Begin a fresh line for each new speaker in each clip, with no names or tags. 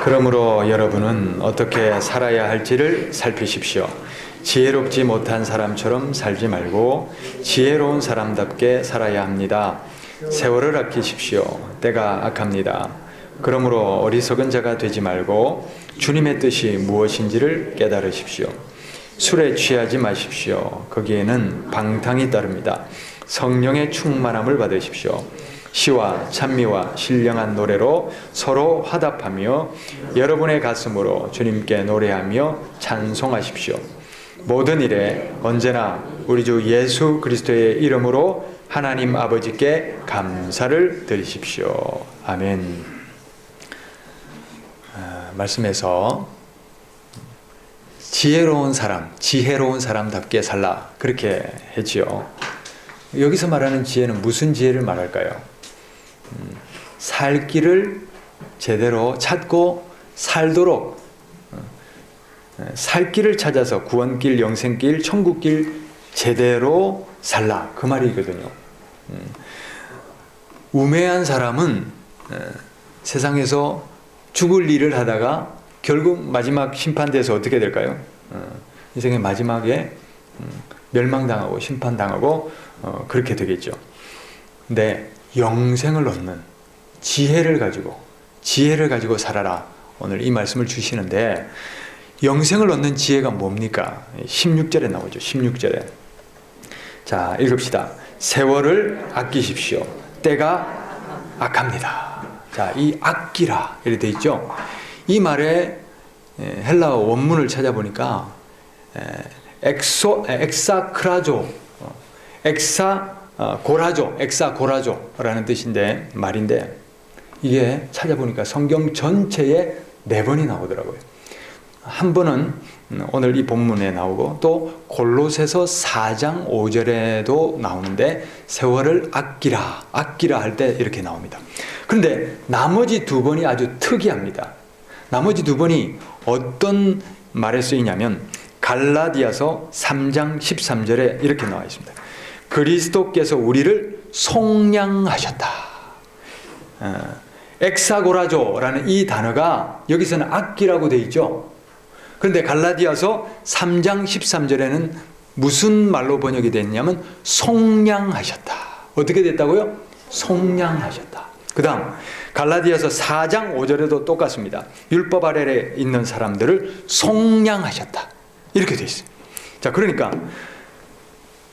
그러므로 여러분은 어떻게 살아야 할지를 살피십시오. 지혜롭지 못한 사람처럼 살지 말고 지혜로운 사람답게 살아야 합니다. 세월을 아끼십시오. 때가 악합니다. 그러므로 어리석은 자가 되지 말고 주님의 뜻이 무엇인지를 깨달으십시오. 술에 취하지 마십시오. 거기에는 방탕이 따릅니다. 성령의 충만함을 받으십시오. 시와 찬미와 신령한 노래로 서로 화답하며 여러분의 가슴으로 주님께 노래하며 찬송하십시오. 모든 일에 언제나 우리 주 예수 그리스도의 이름으로 하나님 아버지께 감사를 드리십시오. 아멘. 말씀에서 지혜로운 사람답게 살라 그렇게 했지요. 여기서 말하는 지혜는 무슨 지혜를 말할까요? 살 길을 제대로 찾고 살도록 살 길을 찾아서 구원길, 영생길, 천국길 제대로 살라 그 말이거든요. 우매한 사람은 세상에서 죽을 일을 하다가 결국 마지막 심판대에서 어떻게 될까요? 인생의 마지막에 멸망당하고 심판당하고 그렇게 되겠죠. 근데 영생을 얻는 지혜를 가지고 살아라. 오늘 이 말씀을 주시는데 영생을 얻는 지혜가 뭡니까? 16절에 나오죠. 16절에. 자, 읽읍시다. 세월을 아끼십시오. 때가 악합니다. 자, 이 아끼라 이렇게 돼 있죠. 이 말에 헬라어 원문을 찾아보니까 엑사고라조라는 뜻인데 말인데 이게 찾아보니까 성경 전체에 4번이 나오더라고요. 한 번은 오늘 이 본문에 나오고 또 골로새서 4장 5절에도 나오는데 세월을 아끼라 할 때 이렇게 나옵니다. 그런데 나머지 2번이 아주 특이합니다. 나머지 2번이 어떤 말에 쓰이냐면 갈라디아서 3장 13절에 이렇게 나와 있습니다. 그리스도께서 우리를 속량하셨다. 엑사고라조라는 이 단어가 여기서는 아끼라고 되어 있죠. 그런데 갈라디아서 3장 13절에는 무슨 말로 번역이 됐냐면 속량하셨다. 어떻게 됐다고요? 속량하셨다. 그 다음 갈라디아서 4장 5절에도 똑같습니다. 율법 아래에 있는 사람들을 속량하셨다. 이렇게 되어 있어요. 자, 그러니까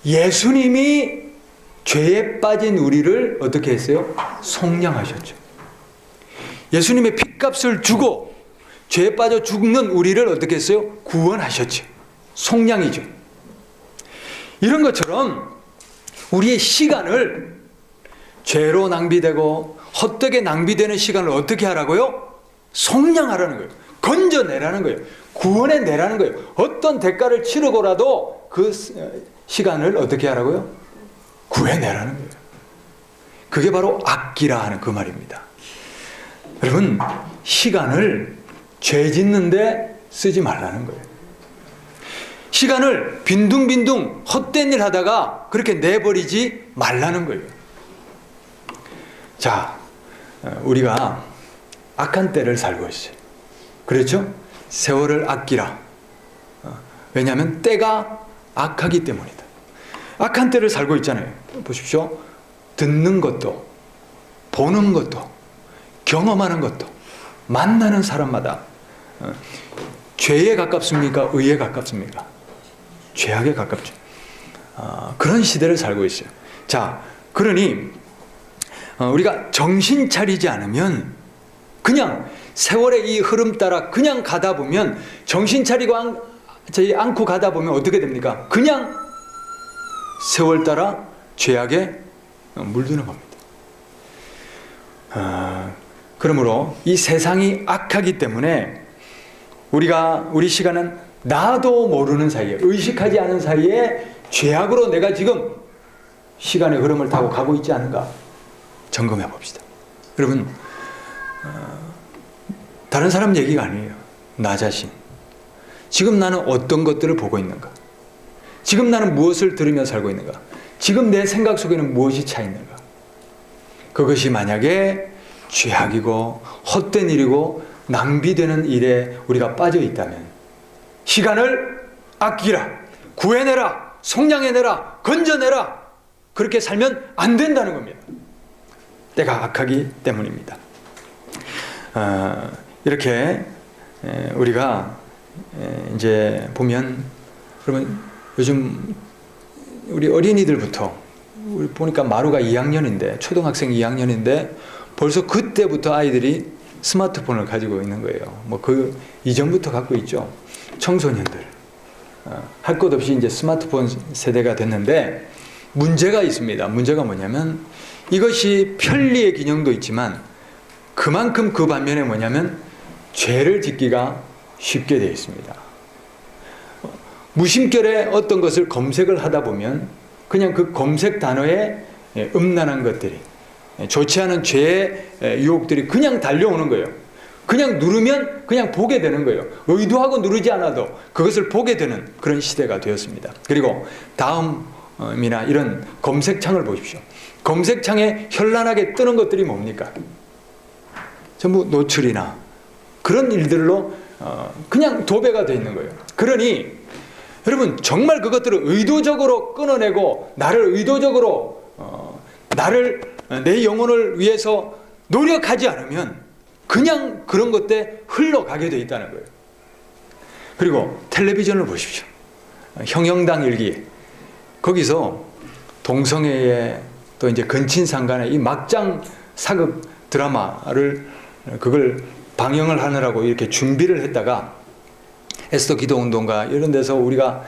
예수님이 죄에 빠진 우리를 어떻게 했어요? 속량하셨죠. 예수님의 핏값을 주고 죄에 빠져 죽는 우리를 어떻게 했어요? 구원하셨죠. 속량이죠. 이런 것처럼 우리의 시간을 죄로 낭비되고 헛되게 낭비되는 시간을 어떻게 하라고요? 속량하라는 거예요. 건져내라는 거예요. 구원해내라는 거예요. 어떤 대가를 치르고라도 그 시간을 어떻게 하라고요? 구해내라는 거예요. 그게 바로 아끼라 하는 그 말입니다. 여러분, 시간을 죄 짓는데 쓰지 말라는 거예요. 시간을 빈둥빈둥 헛된 일 하다가 그렇게 내버리지 말라는 거예요. 자, 우리가 악한 때를 살고 있어요. 그렇죠? 세월을 아끼라. 왜냐하면 때가 악하기 때문이다. 악한 때를 살고 있잖아요. 보십시오. 듣는 것도, 보는 것도, 경험하는 것도, 만나는 사람마다 죄에 가깝습니까? 의에 가깝습니까? 죄악에 가깝죠. 그런 시대를 살고 있어요. 자, 그러니 우리가 정신 차리지 않으면 그냥 세월의 이 흐름 따라 그냥 가다 보면 정신 차리고 않고 가다 보면 어떻게 됩니까? 그냥 세월 따라 죄악에 물드는 겁니다. 그러므로 이 세상이 악하기 때문에 우리 시간은 나도 모르는 사이에, 의식하지 않은 사이에 죄악으로 내가 지금 시간의 흐름을 타고 가고 있지 않은가 점검해 봅시다. 여러분, 다른 사람 얘기가 아니에요. 나 자신. 지금 나는 어떤 것들을 보고 있는가? 지금 나는 무엇을 들으며 살고 있는가? 지금 내 생각 속에는 무엇이 차 있는가? 그것이 만약에 죄악이고 헛된 일이고 낭비되는 일에 우리가 빠져 있다면 시간을 아끼라, 구해내라, 속량해내라, 건져내라, 그렇게 살면 안 된다는 겁니다. 때가 악하기 때문입니다. 이렇게 우리가 이제 보면, 그러면 요즘 우리 어린이들부터, 우리 보니까 마루가 2학년인데, 초등학생 2학년인데 벌써 그때부터 아이들이 스마트폰을 가지고 있는 거예요. 뭐 그 이전부터 갖고 있죠. 청소년들 할 것 없이 이제 스마트폰 세대가 됐는데 문제가 있습니다. 문제가 뭐냐면 이것이 편리의 기능도 있지만 그만큼 그 반면에 뭐냐면 죄를 짓기가 쉽게 되어 있습니다. 무심결에 어떤 것을 검색을 하다 보면 그냥 그 검색 단어에 음란한 것들이, 좋지 않은 죄의 유혹들이 그냥 달려오는 거예요. 그냥 누르면 그냥 보게 되는 거예요. 의도하고 누르지 않아도 그것을 보게 되는 그런 시대가 되었습니다. 그리고 다음이나 이런 검색창을 보십시오. 검색창에 현란하게 뜨는 것들이 뭡니까? 전부 노출이나 그런 일들로 그냥 도배가 되어 있는 거예요. 그러니 여러분, 정말 그것들을 의도적으로 끊어내고 나를 의도적으로 내 영혼을 위해서 노력하지 않으면 그냥 그런 것에 흘러가게 되어 있다는 거예요. 그리고 텔레비전을 보십시오. 형영당 일기, 거기서 동성애의 또 이제 근친상간의 이 막장 사극 드라마를 그걸 방영을 하느라고 이렇게 준비를 했다가 에스더 기도운동가 이런 데서 우리가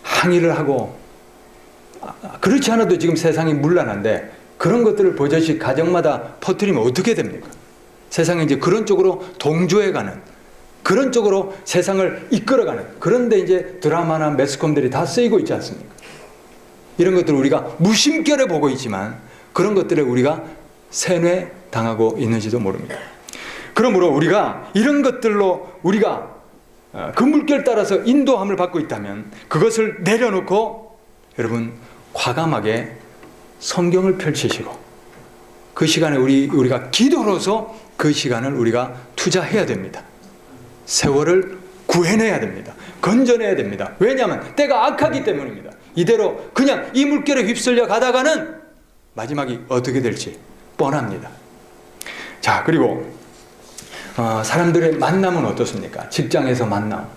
항의를 하고, 그렇지 않아도 지금 세상이 문란한데 그런 것들을 버젓이 가정마다 퍼뜨리면 어떻게 됩니까? 세상에 이제 그런 쪽으로 동조해가는, 그런 쪽으로 세상을 이끌어가는, 그런데 이제 드라마나 매스컴들이 다 쓰이고 있지 않습니까? 이런 것들을 우리가 무심결에 보고 있지만 그런 것들에 우리가 세뇌당하고 있는지도 모릅니다. 그러므로 우리가 이런 것들로 우리가 그 물결 따라서 인도함을 받고 있다면 그것을 내려놓고 여러분 과감하게 성경을 펼치시고 그 시간에 우리가 기도로서 그 시간을 우리가 투자해야 됩니다. 세월을 구해내야 됩니다. 건져내야 됩니다. 왜냐하면 때가 악하기 때문입니다. 이대로 그냥 이 물결에 휩쓸려 가다가는 마지막이 어떻게 될지 뻔합니다. 자, 그리고 사람들의 만남은 어떻습니까? 직장에서 만남,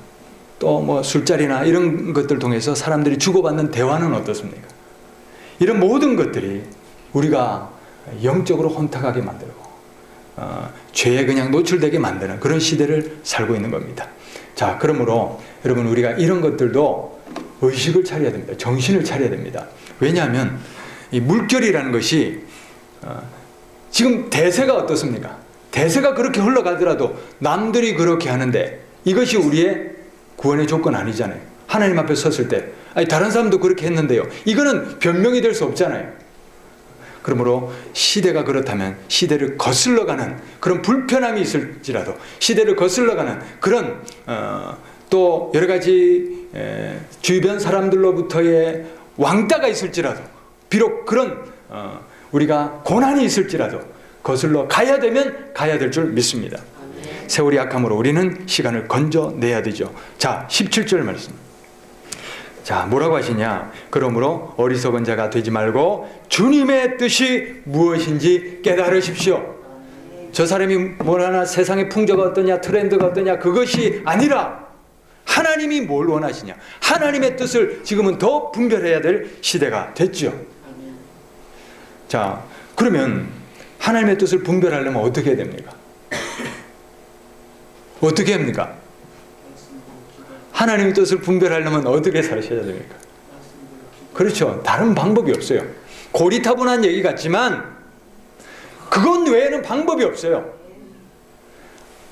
또 뭐 술자리나 이런 것들 통해서 사람들이 주고받는 대화는 어떻습니까? 이런 모든 것들이 우리가 영적으로 혼탁하게 만들고 죄에 그냥 노출되게 만드는 그런 시대를 살고 있는 겁니다. 자, 그러므로 여러분 우리가 이런 것들도 의식을 차려야 됩니다. 정신을 차려야 됩니다. 왜냐하면 이 물결이라는 것이 지금 대세가 어떻습니까? 대세가 그렇게 흘러가더라도 남들이 그렇게 하는데 이것이 우리의 구원의 조건 아니잖아요. 하나님 앞에 섰을 때 아니 다른 사람도 그렇게 했는데요. 이거는 변명이 될 수 없잖아요. 그러므로 시대가 그렇다면 시대를 거슬러가는 그런 불편함이 있을지라도 시대를 거슬러가는 그런 또 여러 가지 주변 사람들로부터의 왕따가 있을지라도 비록 그런 우리가 고난이 있을지라도 거슬러 가야 되면 가야 될 줄 믿습니다. 세월이 약함으로 우리는 시간을 건져내야 되죠. 자, 17절 말씀. 자, 뭐라고 하시냐? 그러므로 어리석은 자가 되지 말고 주님의 뜻이 무엇인지 깨달으십시오. 저 사람이 뭘 하나, 세상의 풍조가 어떠냐, 트렌드가 어떠냐, 그것이 아니라 하나님이 뭘 원하시냐, 하나님의 뜻을 지금은 더 분별해야 될 시대가 됐죠. 자, 그러면 하나님의 뜻을 분별하려면 어떻게 해야 됩니까? 어떻게 합니까? 하나님의 뜻을 분별하려면 어떻게 사셔야 됩니까? 그렇죠. 다른 방법이 없어요. 고리타분한 얘기 같지만 그것 외에는 방법이 없어요.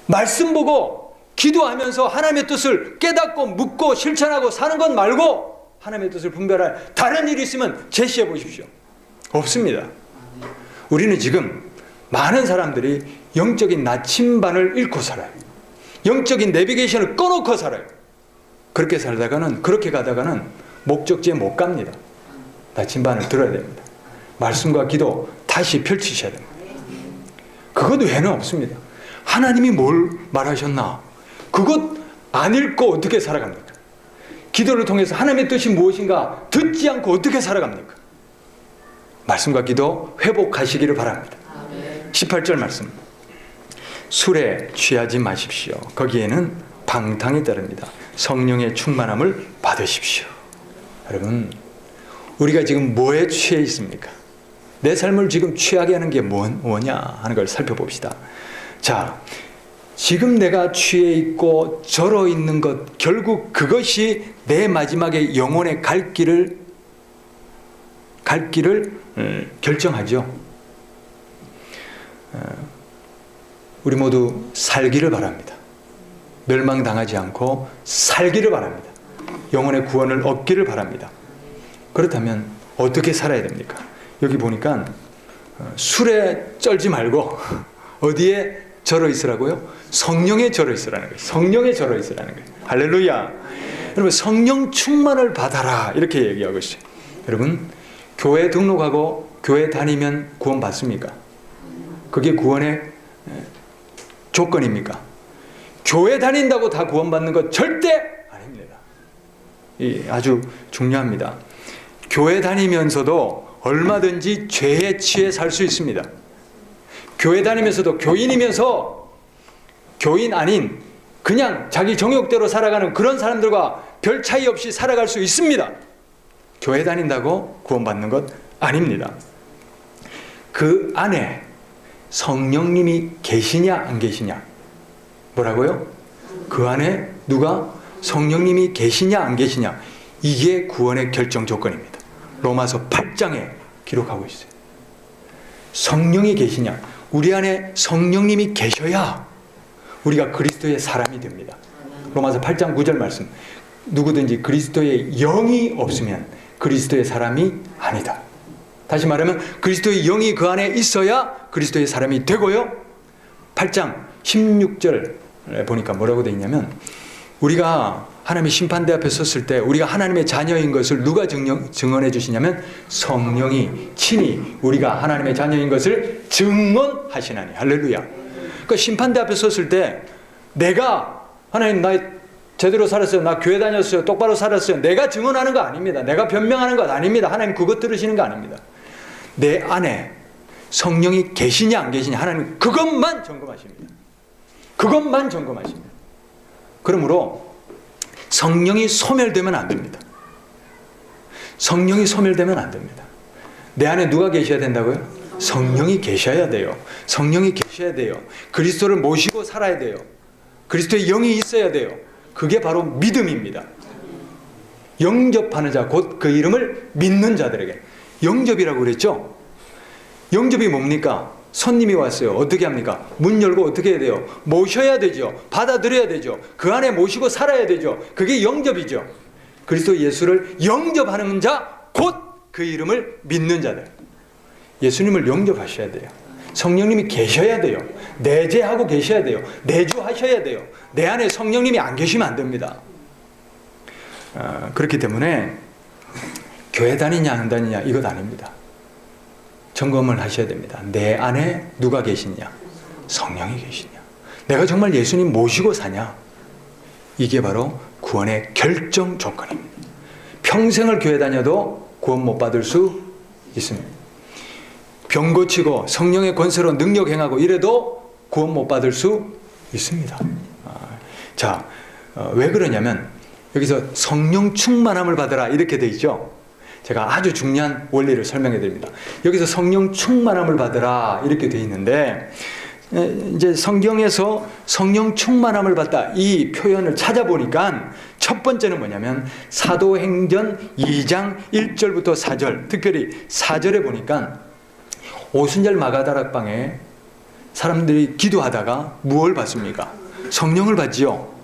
말씀 보고 기도하면서 하나님의 뜻을 깨닫고 묻고 실천하고 사는 것 말고 하나님의 뜻을 분별할 다른 일이 있으면 제시해 보십시오. 없습니다. 우리는 지금 많은 사람들이 영적인 나침반을 잃고 살아요. 영적인 내비게이션을 꺼놓고 살아요. 그렇게 살다가는, 그렇게 가다가는 목적지에 못 갑니다. 나침반을 들어야 됩니다. 말씀과 기도 다시 펼치셔야 됩니다. 그것 외에는 없습니다. 하나님이 뭘 말하셨나? 그것 안 읽고 어떻게 살아갑니까? 기도를 통해서 하나님의 뜻이 무엇인가 듣지 않고 어떻게 살아갑니까? 말씀과 기도 회복하시기를 바랍니다. 18절 말씀. 술에 취하지 마십시오. 거기에는 방탕이 따릅니다. 성령의 충만함을 받으십시오. 여러분, 우리가 지금 뭐에 취해 있습니까? 내 삶을 지금 취하게 하는 게 뭐냐 하는 걸 살펴봅시다. 자, 지금 내가 취해 있고 절어 있는 것, 결국 그것이 내 마지막에 영혼의 갈 길을 결정하죠. 우리 모두 살기를 바랍니다. 멸망당하지 않고 살기를 바랍니다. 영혼의 구원을 얻기를 바랍니다. 그렇다면 어떻게 살아야 됩니까? 여기 보니까 술에 쩔지 말고 어디에 절어 있으라고요? 성령에 절어 있으라는 거예요. 성령에 절어 있으라는 거예요. 할렐루야. 여러분, 성령 충만을 받아라 이렇게 얘기하고 있어요. 여러분, 교회 등록하고 교회 다니면 구원 받습니까? 그게 구원의 조건입니까? 교회 다닌다고 다 구원받는 것 절대 아닙니다. 아주 중요합니다. 교회 다니면서도 얼마든지 죄에 취해 살 수 있습니다. 교회 다니면서도 교인이면서 교인 아닌 그냥 자기 정욕대로 살아가는 그런 사람들과 별 차이 없이 살아갈 수 있습니다. 교회 다닌다고 구원받는 것 아닙니다. 그 안에 성령님이 계시냐 안 계시냐? 뭐라고요? 그 안에 누가? 성령님이 계시냐 안 계시냐? 이게 구원의 결정 조건입니다. 로마서 8장에 기록하고 있어요. 성령이 계시냐? 우리 안에 성령님이 계셔야 우리가 그리스도의 사람이 됩니다. 로마서 8장 9절 말씀. 누구든지 그리스도의 영이 없으면 그리스도의 사람이 아니다. 다시 말하면 그리스도의 영이 그 안에 있어야 그리스도의 사람이 되고요. 8장 16절 보니까 뭐라고 되어 있냐면, 우리가 하나님의 심판대 앞에 섰을 때 우리가 하나님의 자녀인 것을 누가 증언해 주시냐면 성령이 친히 우리가 하나님의 자녀인 것을 증언하시나니. 할렐루야. 그러니까 심판대 앞에 섰을 때 내가 하나님 나 제대로 살았어요, 나 교회 다녔어요, 똑바로 살았어요, 내가 증언하는 거 아닙니다. 내가 변명하는 것 아닙니다. 하나님 그것 들으시는 거 아닙니다. 내 안에 성령이 계시냐 안 계시냐 하나님 그것만 점검하십니다. 그것만 점검하십니다. 그러므로 성령이 소멸되면 안 됩니다. 성령이 소멸되면 안 됩니다. 내 안에 누가 계셔야 된다고요? 성령이 계셔야 돼요. 성령이 계셔야 돼요. 그리스도를 모시고 살아야 돼요. 그리스도의 영이 있어야 돼요. 그게 바로 믿음입니다. 영접하는 자, 곧 그 이름을 믿는 자들에게. 영접이라고 그랬죠? 영접이 뭡니까? 손님이 왔어요. 어떻게 합니까? 문 열고 어떻게 해야 돼요? 모셔야 되죠. 받아들여야 되죠. 그 안에 모시고 살아야 되죠. 그게 영접이죠. 그리스도 예수를 영접하는 자, 곧 그 이름을 믿는 자들. 예수님을 영접하셔야 돼요. 성령님이 계셔야 돼요. 내재하고 계셔야 돼요. 내주하셔야 돼요. 내 안에 성령님이 안 계시면 안 됩니다. 그렇기 때문에 교회 다니냐 안 다니냐 이것 아닙니다. 점검을 하셔야 됩니다. 내 안에 누가 계시냐? 성령이 계시냐? 내가 정말 예수님 모시고 사냐? 이게 바로 구원의 결정 조건입니다. 평생을 교회 다녀도 구원 못 받을 수 있습니다. 병 고치고 성령의 권세로 능력 행하고 이래도 구원 못 받을 수 있습니다. 자, 왜 그러냐면 여기서 성령 충만함을 받으라 이렇게 돼 있죠. 제가 아주 중요한 원리를 설명해 드립니다. 여기서 성령 충만함을 받으라 이렇게 돼 있는데, 이제 성경에서 성령 충만함을 받다 이 표현을 찾아보니까 첫 번째는 뭐냐면 사도행전 2장 1절부터 4절, 특별히 4절에 보니까 오순절 마가다락방에 사람들이 기도하다가 무엇을 받습니까? 성령을 받지요.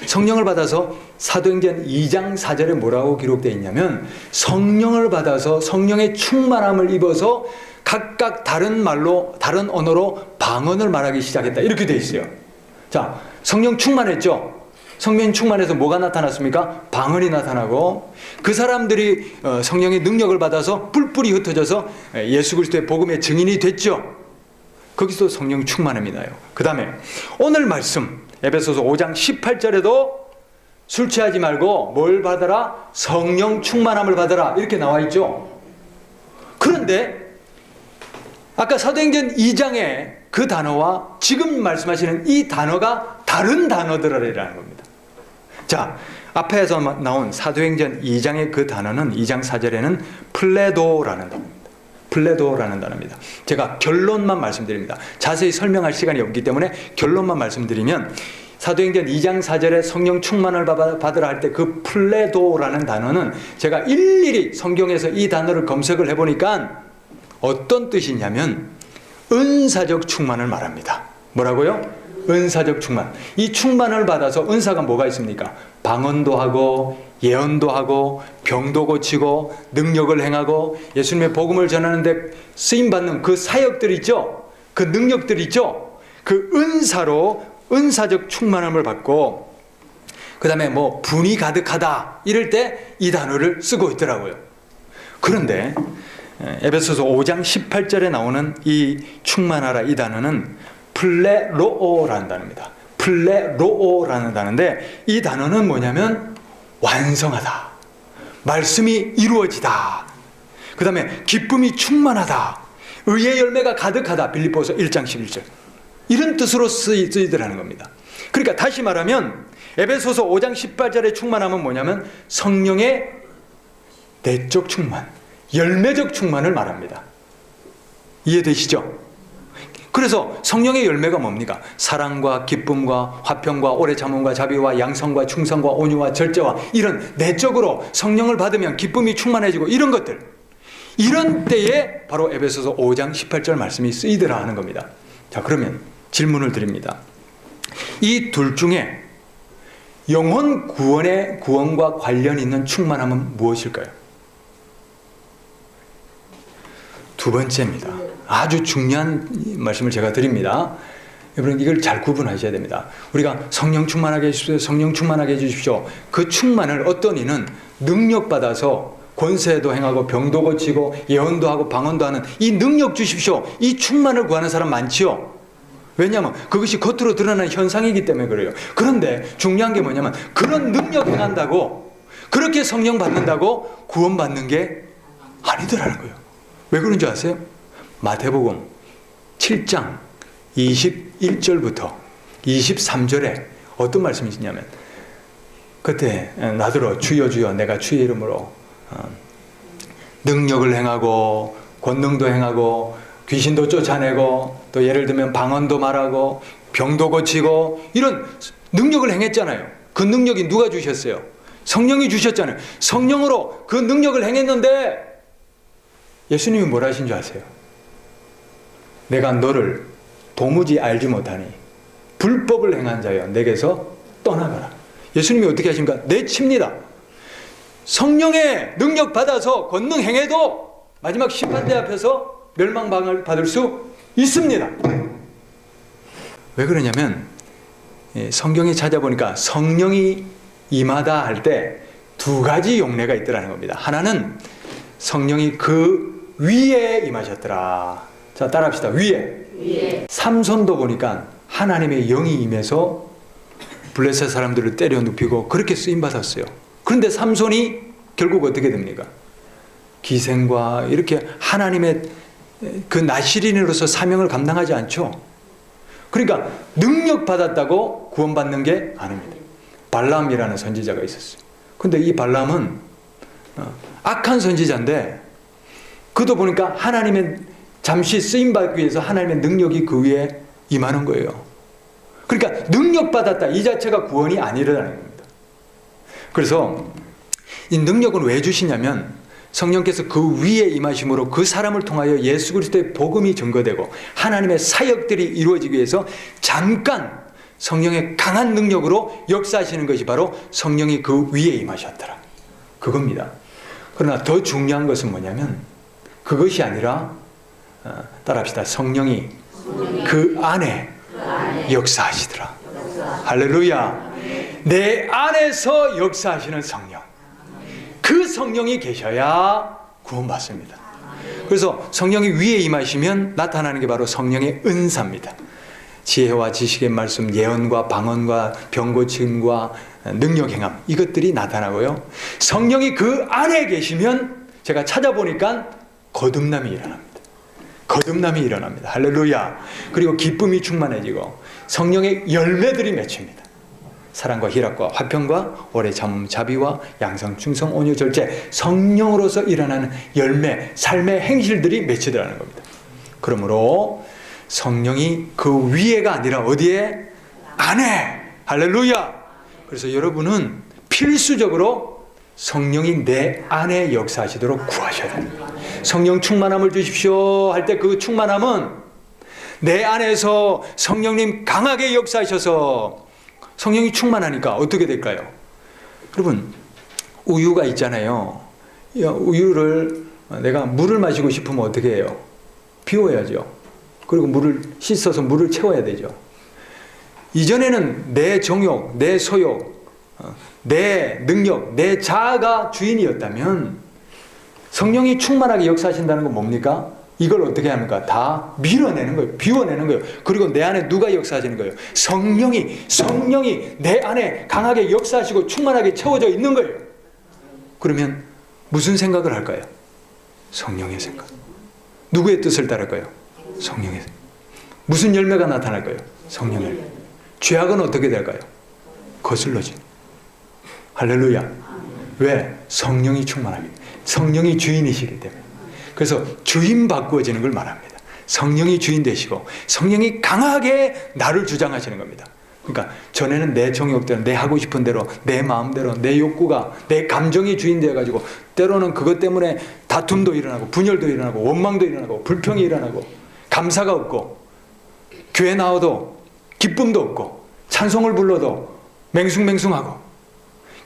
성령을 받아서 사도행전 2장 4절에 뭐라고 기록되어 있냐면 성령을 받아서 성령의 충만함을 입어서 각각 다른 말로, 다른 언어로 방언을 말하기 시작했다 이렇게 되어 있어요. 자, 성령 충만했죠. 성령 충만해서 뭐가 나타났습니까? 방언이 나타나고, 그 사람들이 성령의 능력을 받아서 뿔뿔이 흩어져서 예수 그리스도의 복음의 증인이 됐죠. 거기서 성령 충만함이 나요. 그 다음에 오늘 말씀 에베소서 5장 18절에도 술 취하지 말고 뭘 받아라? 성령 충만함을 받아라, 이렇게 나와 있죠. 그런데 아까 사도행전 2장의 그 단어와 지금 말씀하시는 이 단어가 다른 단어들이라는 겁니다. 자, 앞에서 나온 사도행전 2장의 그 단어는 2장 4절에는 플레도라는 단어입니다. 플레도라는 단어입니다. 제가 결론만 말씀드립니다. 자세히 설명할 시간이 없기 때문에 결론만 말씀드리면, 사도행전 2장 4절에 성령 충만을 받으라 할 때 그 플레도라는 단어는 제가 일일이 성경에서 이 단어를 검색을 해보니까 어떤 뜻이냐면 은사적 충만을 말합니다. 뭐라고요? 은사적 충만. 이 충만을 받아서 은사가 뭐가 있습니까? 방언도 하고 예언도 하고 병도 고치고 능력을 행하고 예수님의 복음을 전하는데 쓰임받는 그 사역들 있죠? 그 능력들 있죠? 그 은사로 은사적 충만함을 받고, 그 다음에 뭐 분이 가득하다 이럴 때 이 단어를 쓰고 있더라고요. 그런데 에베소서 5장 18절에 나오는 이 충만하라 이 단어는 플레로오라는 단어입니다. 플레로오라는 단어인데 이 단어는 뭐냐면 완성하다, 말씀이 이루어지다, 그 다음에 기쁨이 충만하다, 의의 열매가 가득하다, 빌립보서 1장 11절 이런 뜻으로 쓰이더라는 겁니다. 그러니까 다시 말하면 에베소서 5장 18절의 충만함은 뭐냐면 성령의 내적 충만, 열매적 충만을 말합니다. 이해되시죠? 그래서 성령의 열매가 뭡니까? 사랑과 기쁨과 화평과 오래 참음과 자비와 양성과 충성과 온유와 절제와 이런 내적으로 성령을 받으면 기쁨이 충만해지고 이런 것들, 이런 때에 바로 에베소서 5장 18절 말씀이 쓰이더라 하는 겁니다. 자, 그러면 질문을 드립니다. 이 둘 중에 영혼 구원과 관련 있는 충만함은 무엇일까요? 두 번째입니다. 아주 중요한 말씀을 제가 드립니다. 여러분 이걸 잘 구분하셔야 됩니다. 우리가 성령 충만하게 해주십시오, 성령 충만하게 해주십시오. 그 충만을 어떤 이는 능력받아서 권세도 행하고 병도 고치고 예언도 하고 방언도 하는 이 능력 주십시오, 이 충만을 구하는 사람 많지요. 왜냐하면 그것이 겉으로 드러나는 현상이기 때문에 그래요. 그런데 중요한 게 뭐냐면 그런 능력 행한다고, 그렇게 성령 받는다고 구원받는 게 아니더라는 거예요. 왜 그런 줄 아세요? 마태복음 7장 21절부터 23절에 어떤 말씀이 있냐면, 그때 나더러 주여 주여 내가 주의 이름으로 능력을 행하고 권능도 행하고 귀신도 쫓아내고 또 예를 들면 방언도 말하고 병도 고치고 이런 능력을 행했잖아요. 그 능력이 누가 주셨어요? 성령이 주셨잖아요. 성령으로 그 능력을 행했는데 예수님이 뭐라 하신 줄 아세요? 내가 너를 도무지 알지 못하니 불법을 행한 자여 내게서 떠나가라. 예수님이 어떻게 하십니까? 내칩니다. 성령의 능력 받아서 권능 행해도 마지막 심판대 앞에서 멸망을 받을 수 있습니다. 왜 그러냐면 성경에 찾아보니까 성령이 임하다 할 때 두 가지 용례가 있더라는 겁니다. 하나는 성령이 그 위에 임하셨더라. 자, 따라합시다. 위에. 삼손도 보니까 하나님의 영이 임해서 블레셋 사람들을 때려 눕히고 그렇게 쓰임받았어요. 그런데 삼손이 결국 어떻게 됩니까? 기생과 이렇게 하나님의 그 나시린으로서 사명을 감당하지 않죠. 그러니까 능력 받았다고 구원받는 게 아닙니다. 발람이라는 선지자가 있었어요. 근데 이 발람은 악한 선지자인데 그도 보니까 하나님의 잠시 쓰임받기 위해서 하나님의 능력이 그 위에 임하는 거예요. 그러니까 능력 받았다 이 자체가 구원이 아니라는 겁니다. 그래서 이 능력은 왜 주시냐면 성령께서 그 위에 임하심으로 그 사람을 통하여 예수 그리스도의 복음이 증거되고 하나님의 사역들이 이루어지기 위해서 잠깐 성령의 강한 능력으로 역사하시는 것이 바로 성령이 그 위에 임하셨더라. 그겁니다. 그러나 더 중요한 것은 뭐냐면 그것이 아니라 따라합시다. 성령이 그 안에 역사하시더라. 할렐루야. 내 안에서 역사하시는 성령. 그 성령이 계셔야 구원받습니다. 그래서 성령이 위에 임하시면 나타나는 게 바로 성령의 은사입니다. 지혜와 지식의 말씀, 예언과 방언과 병고침과 능력 행함, 이것들이 나타나고요. 성령이 그 안에 계시면 제가 찾아보니까 거듭남이 일어납니다. 거듭남이 일어납니다. 할렐루야. 그리고 기쁨이 충만해지고 성령의 열매들이 맺힙니다. 사랑과 희락과 화평과 오래 참음, 자비와 양성, 충성, 온유, 절제, 성령으로서 일어나는 열매, 삶의 행실들이 맺히더라는 겁니다. 그러므로 성령이 그 위에가 아니라 어디에? 안에. 할렐루야. 그래서 여러분은 필수적으로 성령이 내 안에 역사하시도록 구하셔야 됩니다. 성령 충만함을 주십시오 할 때 그 충만함은 내 안에서 성령님 강하게 역사하셔서 성령이 충만하니까 어떻게 될까요? 여러분, 우유가 있잖아요. 우유를 내가 물을 마시고 싶으면 어떻게 해요? 비워야죠. 그리고 물을 씻어서 물을 채워야 되죠. 이전에는 내 정욕, 내 소욕, 내 능력, 내 자아가 주인이었다면 성령이 충만하게 역사하신다는 건 뭡니까? 이걸 어떻게 합니까? 다 밀어내는 거예요. 비워내는 거예요. 그리고 내 안에 누가 역사하시는 거예요? 성령이 내 안에 강하게 역사하시고 충만하게 채워져 있는 거예요. 그러면 무슨 생각을 할까요? 성령의 생각. 누구의 뜻을 따를까요? 성령의 생각. 무슨 열매가 나타날까요? 성령의 열매. 죄악은 어떻게 될까요? 거슬러지. 할렐루야. 왜? 성령이 충만하기. 성령이 주인이시기 때문에. 그래서 주인 바꾸어지는 걸 말합니다. 성령이 주인 되시고 성령이 강하게 나를 주장하시는 겁니다. 그러니까 전에는 내 정욕대로, 내 하고 싶은 대로, 내 마음대로, 내 욕구가, 내 감정이 주인 되어가지고 때로는 그것 때문에 다툼도 일어나고 분열도 일어나고 원망도 일어나고 불평이 일어나고 감사가 없고 교회 나와도 기쁨도 없고 찬송을 불러도 맹숭맹숭하고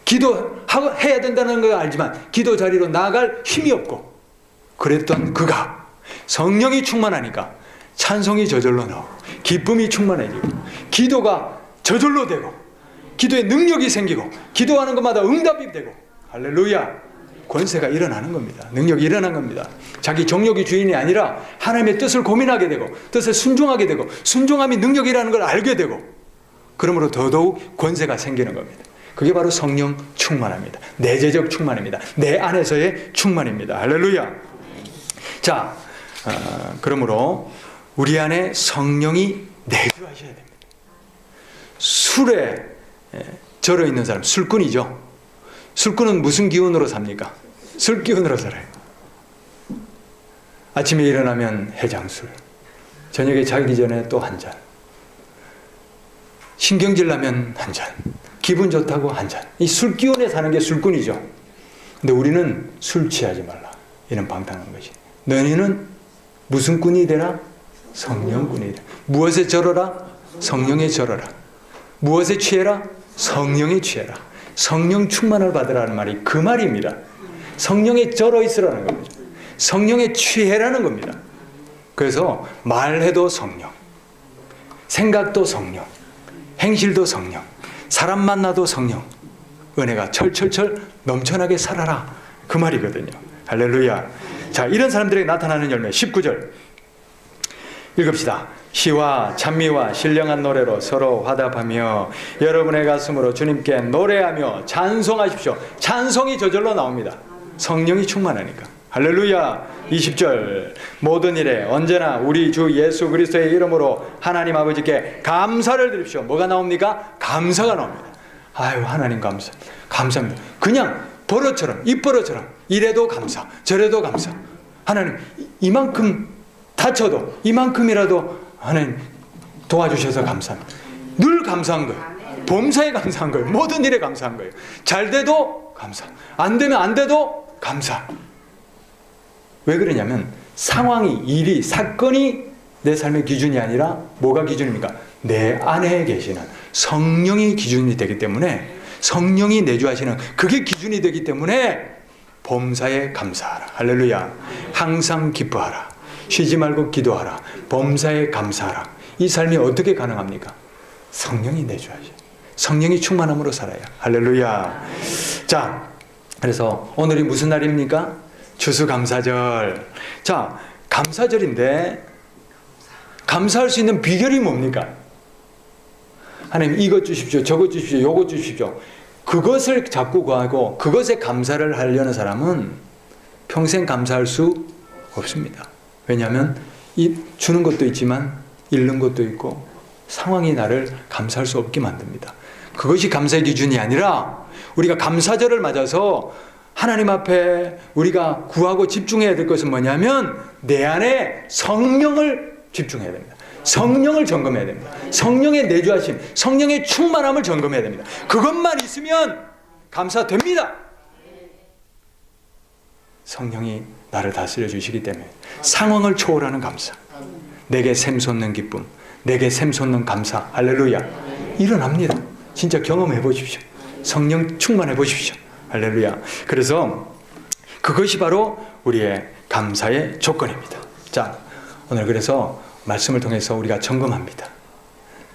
기도해야 된다는 걸 알지만 기도 자리로 나아갈 힘이 없고 그랬던 그가 성령이 충만하니까 찬송이 저절로 나오고 기쁨이 충만해지고 기도가 저절로 되고 기도에 능력이 생기고 기도하는 것마다 응답이 되고 할렐루야. 권세가 일어나는 겁니다. 능력이 일어난 겁니다. 자기 정욕이 주인이 아니라 하나님의 뜻을 고민하게 되고 뜻에 순종하게 되고 순종함이 능력이라는 걸 알게 되고 그러므로 더더욱 권세가 생기는 겁니다. 그게 바로 성령 충만합니다. 내재적 충만입니다. 내 안에서의 충만입니다. 할렐루야. 자, 그러므로 우리 안에 성령이 내주하셔야 됩니다. 술에 절어 있는 사람, 술꾼이죠. 술꾼은 무슨 기운으로 삽니까? 술 기운으로 살아요. 아침에 일어나면 해장술, 저녁에 자기 전에 또 한 잔, 신경질 나면 한 잔, 기분 좋다고 한 잔. 이 술 기운에 사는 게 술꾼이죠. 근데 우리는 술 취하지 말라. 이런 방탕한 것이. 너희는 무슨 꾼이 되라? 성령꾼이 되라. 무엇에 절어라? 성령에 절어라. 무엇에 취해라? 성령에 취해라. 성령 충만을 받으라는 말이 그 말입니다. 성령에 절어 있으라는 겁니다. 성령에 취해라는 겁니다. 그래서 말해도 성령, 생각도 성령, 행실도 성령, 사람 만나도 성령, 은혜가 철철철 넘쳐나게 살아라. 그 말이거든요. 할렐루야. 자, 이런 사람들에게 나타나는 열매 19절 읽읍시다. 시와 찬미와 신령한 노래로 서로 화답하며 여러분의 가슴으로 주님께 노래하며 찬송하십시오. 찬송이 저절로 나옵니다. 성령이 충만하니까. 할렐루야. 20절 모든 일에 언제나 우리 주 예수 그리스도의 이름으로 하나님 아버지께 감사를 드립시오. 뭐가 나옵니까? 감사가 나옵니다. 아유, 하나님 감사합니다. 그냥 버릇처럼, 입버릇처럼 이래도 감사, 저래도 감사. 하나님 이만큼 다쳐도 이만큼이라도 하나님 도와주셔서 감사합니다. 늘 감사한 거예요. 범사에 감사한 거예요. 모든 일에 감사한 거예요. 잘 돼도 감사, 안 되면 안 돼도 감사. 왜 그러냐면 상황이, 일이, 사건이 내 삶의 기준이 아니라 뭐가 기준입니까? 내 안에 계시는 성령이 기준이 되기 때문에, 성령이 내주하시는 그게 기준이 되기 때문에 범사에 감사하라. 할렐루야. 항상 기뻐하라. 쉬지 말고 기도하라. 범사에 감사하라. 이 삶이 어떻게 가능합니까? 성령이 내주하셔. 성령이 충만함으로 살아야. 할렐루야. 자, 그래서 오늘이 무슨 날입니까? 추수감사절. 자, 감사절인데 감사할 수 있는 비결이 뭡니까? 하나님 이것 주십시오, 저것 주십시오, 요것 주십시오. 그것을 자꾸 구하고 그것에 감사를 하려는 사람은 평생 감사할 수 없습니다. 왜냐하면 이 주는 것도 있지만 잃는 것도 있고 상황이 나를 감사할 수 없게 만듭니다. 그것이 감사의 기준이 아니라 우리가 감사절을 맞아서 하나님 앞에 우리가 구하고 집중해야 될 것은 뭐냐면 내 안에 성령을 집중해야 됩니다. 성령을 점검해야 됩니다. 성령의 내주하심, 성령의 충만함을 점검해야 됩니다. 그것만 있으면 감사됩니다. 성령이 나를 다스려 주시기 때문에 상황을 초월하는 감사, 내게 샘솟는 기쁨, 내게 샘솟는 감사, 할렐루야, 일어납니다. 진짜 경험해 보십시오. 성령 충만해 보십시오. 할렐루야. 그래서 그것이 바로 우리의 감사의 조건입니다. 자, 오늘 그래서 말씀을 통해서 우리가 점검합니다.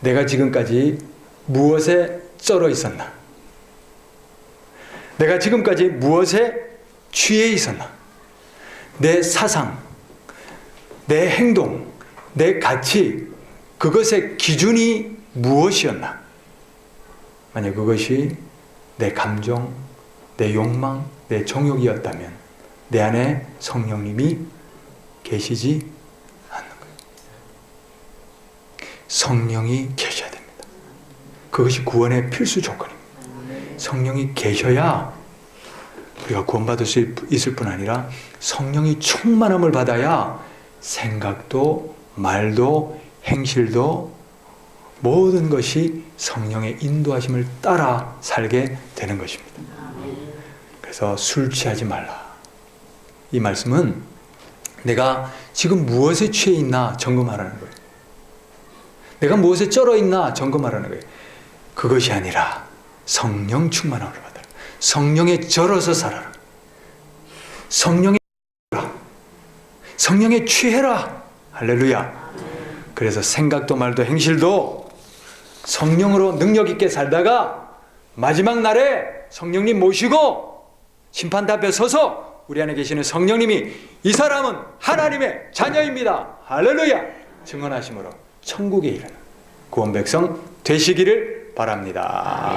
내가 지금까지 무엇에 쩔어 있었나? 내가 지금까지 무엇에 취해 있었나? 내 사상, 내 행동, 내 가치, 그것의 기준이 무엇이었나? 만약 그것이 내 감정, 내 욕망, 내 정욕이었다면 내 안에 성령님이 계시지 않는 거예요. 성령이 계셔야 됩니다. 그것이 구원의 필수 조건입니다. 성령이 계셔야 우리가 구원받을 수 있을 뿐 아니라 성령이 충만함을 받아야 생각도 말도 행실도 모든 것이 성령의 인도하심을 따라 살게 되는 것입니다. 그래서 술 취하지 말라. 이 말씀은 내가 지금 무엇에 취해 있나 점검하라는 거예요. 내가 무엇에 쩔어 있나 점검하라는 거예요. 그것이 아니라 성령 충만함을 받아라. 성령에 쩔어서 살아라. 성령에 취해라. 할렐루야. 그래서 생각도 말도 행실도 성령으로 능력 있게 살다가 마지막 날에 성령님 모시고 심판대 앞에 서서 우리 안에 계시는 성령님이 이 사람은 하나님의 자녀입니다. 할렐루야. 증언하심으로 천국에 이르는 구원 백성 되시기를 바랍니다.